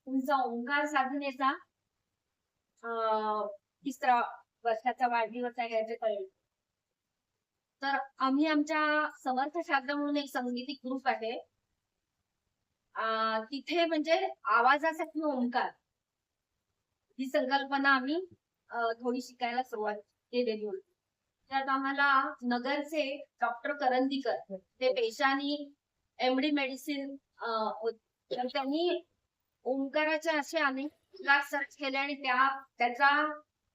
तुमचा ओंकार साधनेचा 3रा वर्षाचा वाढदिवस आहे याचे कळले. तर आम्ही आमच्या समर्थ शास्त्र म्हणून एक संगीतिक ग्रुप आहे. तिथे म्हणजे आवाजासाठी ओंकार ही संकल्पना आम्ही थोडी शिकायला सुरुवात केलेली होती. त्यात आम्हाला नगरचे डॉक्टर करंदीकर ते पेशाने एमडी मेडिसिन तर त्यांनी ओंकाराचे असे अनेक क्लास सर्च केले आणि त्याचा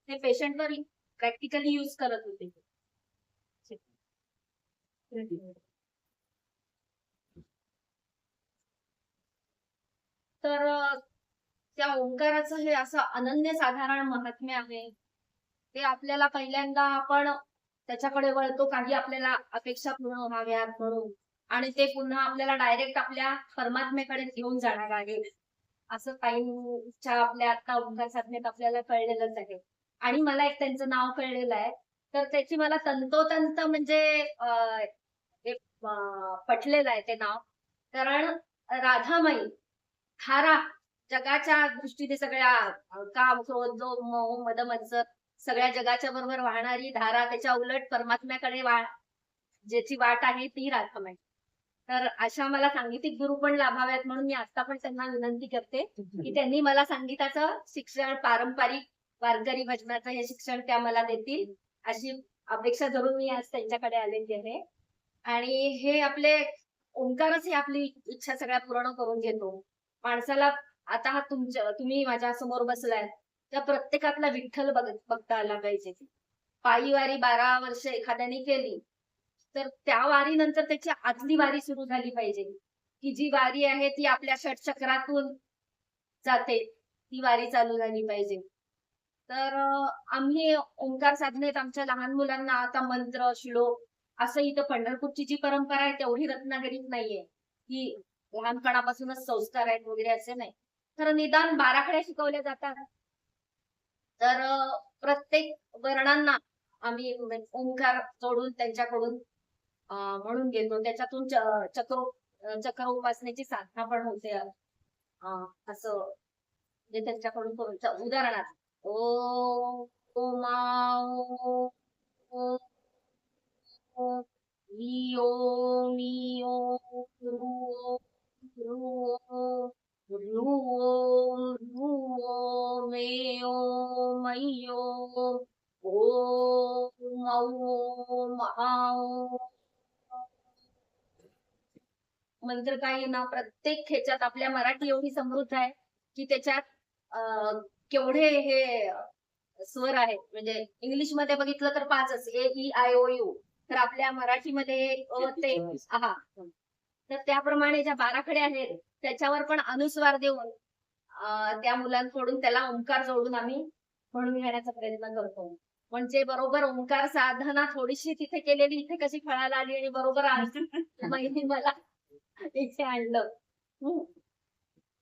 ते पेशंटवर प्रॅक्टिकली यूज करत होते. तर त्या ओंकाराचं हे असं अनन्यसाधारण महात्म्य आहे. ते आपल्याला पहिल्यांदा आपण त्याच्याकडे वळतो काही आपल्याला अपेक्षा पूर्ण व्हाव्यात म्हणून आणि ते पुन्हा आपल्याला डायरेक्ट आपल्या परमात्म्याकडे घेऊन जाणार आहे. असं काहींच्या आपल्या आता ओंकार साधनेत आपल्याला कळलेलंच आहे. आणि मला एक त्यांचं नाव कळलेलं आहे. तर त्याची मला तंतोतंत म्हणजे हे पटलेलं आहे ते नाव. कारण राधामाई थारा जगाच्या दृष्टीने सगळ्या काम, क्रोध, लोभ, मोह, मद, मत्सर सगळ्या जगाच्या बरोबर वाहणारी धारा त्याच्या उलट परमात्म्याकडे ज्याची वाट आहे ती राधामाई. तर अशा मला सांगीतिक गुरु पण लाभाव्यात म्हणून मी आता पण त्यांना विनंती करते की त्यांनी मला संगीताचं शिक्षण, पारंपरिक वारकरी भजनाचं हे शिक्षण त्या मला देतील अशी अपेक्षा धरून मी आज त्यांच्याकडे आलेली आहे. आणि हे आपले ओंकारच ही आपली इच्छा सगळ्या पूर्ण करून घेतो. माणसाला आता हा तुम्ही माझ्या समोर बसलाय त्या प्रत्येकातला विठ्ठल बघता आला पाहिजे. पायी वारी 12 वर्ष एखाद्याने केली तर त्या वारीनंतर त्याची आतली वारी सुरू झाली पाहिजे. की जी वारी आहे ती आपल्या षटचक्रातून जाते ती वारी चालू झाली पाहिजे. तर आम्ही ओंकार साधनेत आमच्या लहान मुलांना आता मंत्र, श्लोक असं इथं पंढरपूरची जी परंपरा आहे तेवढी रत्नागिरीत नाहीये की लहानपणापासूनच संस्कार आहेत वगैरे असे नाही. तर निदान बाराखड्या शिकवल्या जातात. तर प्रत्येक वर्णांना आम्ही ओंकार जोडून त्यांच्याकडून म्हणून घेतो. त्याच्यातून चक्र उपासनेची साधना पण होते. असं म्हणजे त्यांच्याकडून उदाहरणार्थ ओ मा लिओ मिओ रू मेओ मैयो ओ मौ महाओ मंत्र काही ना प्रत्येक ह्याच्यात आपल्या मराठी एवढी समृद्ध आहे की त्याच्यात केवढे हे स्वर आहेत. म्हणजे इंग्लिश मध्ये बघितलं तर 5च A, E, I, O, U. तर आपल्या मराठीमध्ये अ ते हा तर त्याप्रमाणे ज्या बाराखड्या आहेत त्याच्यावर पण अनुस्वार देऊन त्या मुलांकडून त्याला ओंकार जोडून आम्ही म्हणून घेण्याचा प्रयत्न करतो. म्हणजे बरोबर ओंकार साधना थोडीशी तिथे केलेली इथे कशी फळाला आली आणि बरोबर माहिती मला इथे आणलं.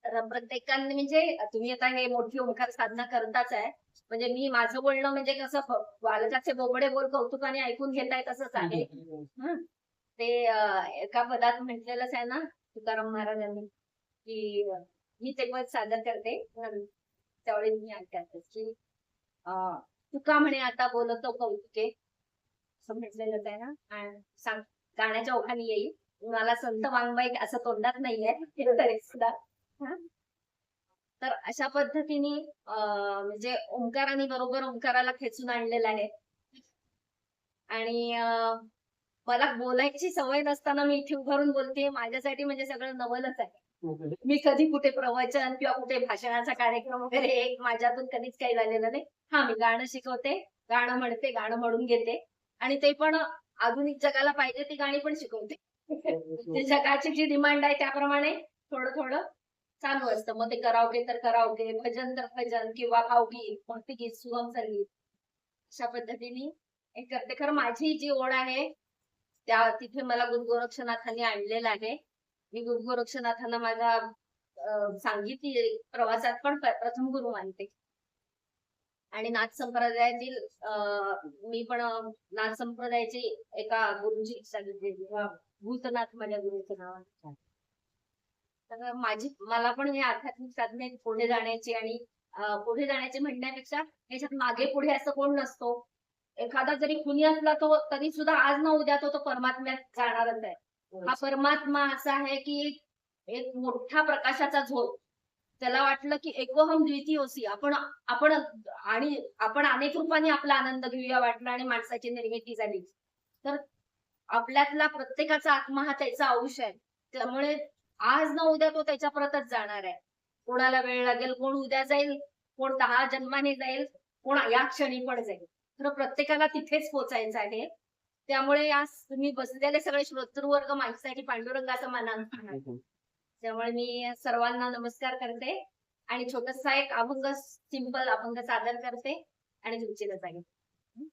तर प्रत्येकाने म्हणजे तुम्ही आता हे मोठी ओंकार साधना करताच आहे. म्हणजे मी माझं बोलणं म्हणजे कसं बालकाचे बोबडे बोल कौतुकाने ऐकून घेताय तसंच आहे. ते एका पदात म्हटलेलंच आहे ना तुकाराम महाराजांनी की मी ते पद सादर करते त्यावेळी मी ऐकते की तुका म्हणे आता बोलतो कौतुके असं म्हटलेलंच आहे ना. सांग गाण्याच्या ओखाने येईल. मला संत वाङ्मय असं तोंडात नाहीये तरी सुद्धा. तर अशा पद्धतीने म्हणजे ओंकाराने बरोबर ओंकाराला खेचून आणलेलं आहे. आणि मला बोलायची सवय नसताना मी इथे उभारून बोलते माझ्यासाठी म्हणजे सगळं नवलच आहे. मी कधी कुठे प्रवचन किंवा कुठे भाषणाचा कार्यक्रम वगैरे माझ्यातून कधीच काही झालेलं नाही. मी गाणं शिकवते, गाणं म्हणते, गाणं म्हणून घेते आणि ते पण आधुनिक जगाला पाहिजे ती गाणी पण शिकवते. जगाची जी डिमांड आहे त्याप्रमाणे थोडं थोडं चालू असतं. मग ते कराओके तर कराओके, भजन तर भजन किंवा भावगीत, भक्तिगीत, सुगम संगीत अशा पद्धतीने हे करते. खरं माझी जी ओढ आहे त्या तिथे मला गुरु गोरक्षनाथांनी आणलेलं आहे. मी गुरु गोरक्षनाथांना माझ्या सांगीतिक प्रवासात पण प्रथम गुरु मानते. आणि नाथ संप्रदायातील मी पण नाथ संप्रदायाची एका गुरुची सांगितलेली भूतनाथ माझ्या गुरुचं नाव आहे. तर मला पण या आध्यात्मिक साधनेत पुढे जाण्याची आणि पुढे जाण्याची म्हणण्यापेक्षा याच्यात मागे पुढे असं कोण नसतो. एखादा जरी खुनी असला तो तरी सुद्धा आज ना उद्या तो परमात्म्यात जाणारच आहे. हा परमात्मा असा आहे की एक मोठा प्रकाशाचा झोत. त्याला वाटलं की एकोहम द्वितीयोसी आपण आपण आणि आपण अनेक रूपाने आपला आनंद घेऊया वाटला आणि माणसाची निर्मिती झाली. तर आपल्यातला प्रत्येकाचा आत्मा हा त्याचा अंश आहे. त्यामुळे आज ना उद्या तो त्याच्या परतच जाणार आहे. कोणाला वेळ लागेल, कोण उद्या जाईल, कोण 10 जन्माने जाईल, कोण या क्षणी पण जाईल. तर प्रत्येकाला तिथेच पोहोचायचं आहे. त्यामुळे आज तुम्ही बसलेले सगळे श्रोतृवर्ग माझ्यासाठी पांडुरंगाचा मान त्यामुळे मी सर्वांना नमस्कार करते आणि छोटासा एक अभंग सिंपल अभंग सादर करते आणि तुमची रजा घेते.